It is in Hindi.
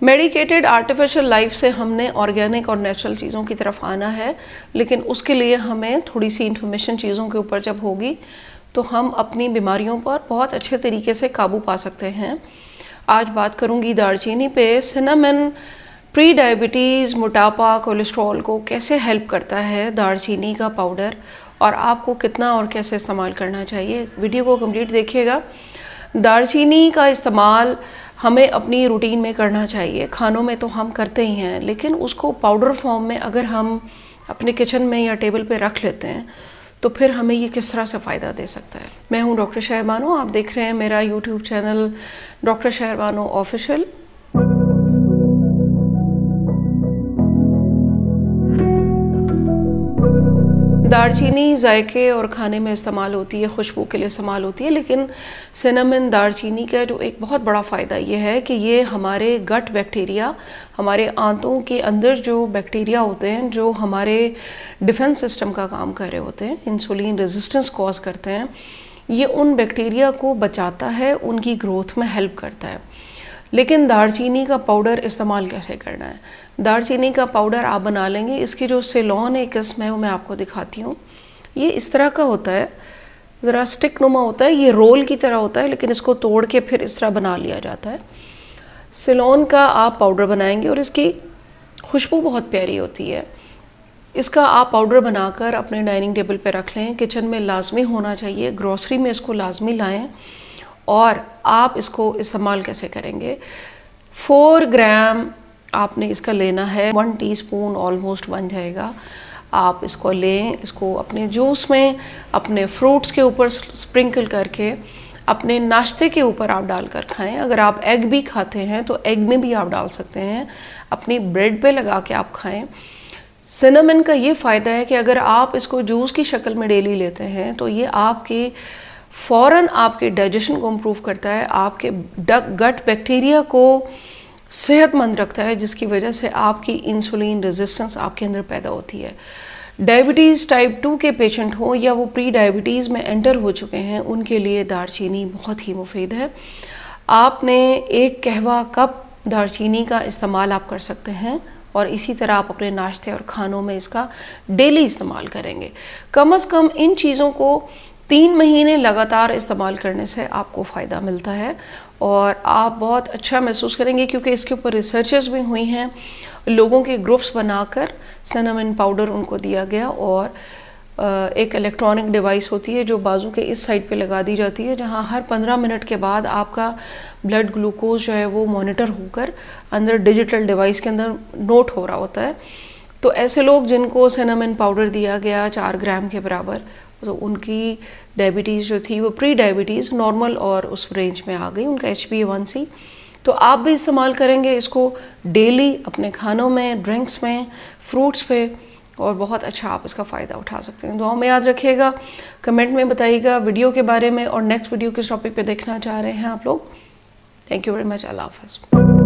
मेडिकेटेड आर्टिफिशियल लाइफ से हमने ऑर्गेनिक और नेचुरल चीज़ों की तरफ आना है, लेकिन उसके लिए हमें थोड़ी सी इन्फॉर्मेशन चीज़ों के ऊपर जब होगी तो हम अपनी बीमारियों पर बहुत अच्छे तरीके से काबू पा सकते हैं। आज बात करूंगी दालचीनी पे। सिनेमन प्री डायबिटीज़, मोटापा, कोलेस्ट्रॉल को कैसे हेल्प करता है दालचीनी का पाउडर, और आपको कितना और कैसे इस्तेमाल करना चाहिए। वीडियो को कंप्लीट देखिएगा। दालचीनी का इस्तेमाल हमें अपनी रूटीन में करना चाहिए। खानों में तो हम करते ही हैं, लेकिन उसको पाउडर फॉर्म में अगर हम अपने किचन में या टेबल पे रख लेते हैं तो फिर हमें ये किस तरह से फ़ायदा दे सकता है। मैं हूँ डॉक्टर शहर बानो, आप देख रहे हैं मेरा यूट्यूब चैनल डॉक्टर शहर बानो ऑफिशियल। दालचीनी जायके और खाने में इस्तेमाल होती है, खुशबू के लिए इस्तेमाल होती है, लेकिन सिनेमन दालचीनी का जो एक बहुत बड़ा फ़ायदा ये है कि ये हमारे गट बैक्टीरिया, हमारे आंतों के अंदर जो बैक्टीरिया होते हैं जो हमारे डिफेंस सिस्टम का काम कर रहे होते हैं, इंसुलिन रेजिस्टेंस कॉज करते हैं, ये उन बैक्टीरिया को बचाता है, उनकी ग्रोथ में हेल्प करता है। लेकिन दालचीनी का पाउडर इस्तेमाल कैसे करना है। दालचीनी का पाउडर आप बना लेंगे, इसकी जो सिलोन एक किस्म है वो मैं आपको दिखाती हूँ। ये इस तरह का होता है, ज़रा स्टिक नुमा होता है, ये रोल की तरह होता है, लेकिन इसको तोड़ के फिर इस तरह बना लिया जाता है। सिलोन का आप पाउडर बनाएंगे और इसकी खुशबू बहुत प्यारी होती है। इसका आप पाउडर बनाकर अपने डाइनिंग टेबल पर रख लें, किचन में लाजमी होना चाहिए, ग्रॉसरी में इसको लाजमी लाएँ। और आप इसको इस्तेमाल कैसे करेंगे। 4 ग्राम आपने इसका लेना है, 1 टीस्पून ऑलमोस्ट बन जाएगा। आप इसको लें, इसको अपने जूस में, अपने फ्रूट्स के ऊपर स्प्रिंकल करके, अपने नाश्ते के ऊपर आप डालकर खाएं। अगर आप एग भी खाते हैं तो एग में भी आप डाल सकते हैं, अपनी ब्रेड पे लगा के आप खाएं। सिनेमन का ये फ़ायदा है कि अगर आप इसको जूस की शक्ल में डेली लेते हैं तो ये आपकी फ़ौरन आपके डाइजेशन को इम्प्रूव करता है, आपके गट बैक्टीरिया को सेहतमंद रखता है, जिसकी वजह से आपकी इंसुलिन रेजिस्टेंस आपके अंदर पैदा होती है। डायबिटीज़ टाइप 2 के पेशेंट हो या वो प्री डायबिटीज़ में एंटर हो चुके हैं, उनके लिए दालचीनी बहुत ही मुफीद है। आपने 1 कहवा कप दालचीनी का इस्तेमाल आप कर सकते हैं, और इसी तरह आप अपने नाश्ते और खानों में इसका डेली इस्तेमाल करेंगे। कम से कम इन चीज़ों को 3 महीने लगातार इस्तेमाल करने से आपको फ़ायदा मिलता है और आप बहुत अच्छा महसूस करेंगे, क्योंकि इसके ऊपर रिसर्चेस भी हुई हैं। लोगों के ग्रुप्स बनाकर सिनेमन पाउडर उनको दिया गया, और एक इलेक्ट्रॉनिक डिवाइस होती है जो बाजू के इस साइड पे लगा दी जाती है, जहां हर 15 मिनट के बाद आपका ब्लड ग्लूकोज जो है वो मॉनिटर होकर अंदर डिजिटल डिवाइस के अंदर नोट हो रहा होता है। तो ऐसे लोग जिनको सिनेमन पाउडर दिया गया 4 ग्राम के बराबर, तो उनकी डायबिटीज़ जो थी वो प्री डायबिटीज़ नॉर्मल और उस रेंज में आ गई, उनका HbA1c। तो आप भी इस्तेमाल करेंगे इसको डेली अपने खानों में, ड्रिंक्स में, फ्रूट्स पे, और बहुत अच्छा आप इसका फ़ायदा उठा सकते हैं। दुआओं में याद रखिएगा, कमेंट में बताइएगा वीडियो के बारे में और नेक्स्ट वीडियो किस टॉपिक पे देखना चाह रहे हैं आप लोग। Thank you very much. अल्लाह हाफ़िज़।